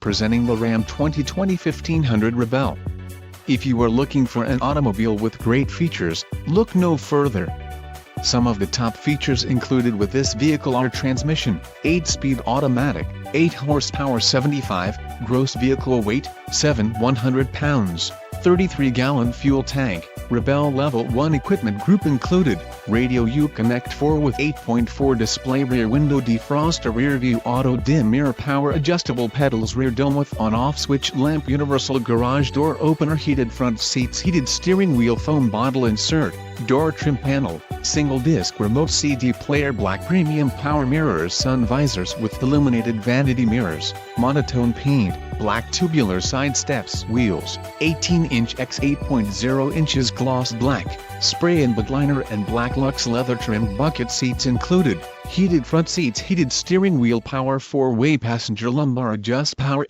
presenting the Ram 2020 1500 Rebel. If you are looking for an automobile with great features, look no further. Some of the top features included with this vehicle are transmission, 8-speed automatic, 8 horsepower 75, gross vehicle weight, 7,100 pounds, 33-gallon fuel tank, Rebel Level 1 equipment group included, radio Uconnect 4 with 8.4 display, rear window defroster, rear view auto dim mirror, power adjustable pedals, rear dome with on-off switch lamp, universal garage door opener, heated front seats, heated steering wheel, foam bottle insert, door trim panel, single disc remote CD player, black premium power mirrors, sun visors with illuminated vanity mirrors, monotone paint, black tubular side steps, wheels, 18-inch x 8.0 inches gloss black, spray and bed liner and black luxe leather trimmed bucket seats included, heated front seats, heated steering wheel, power 4-way passenger lumbar adjust, power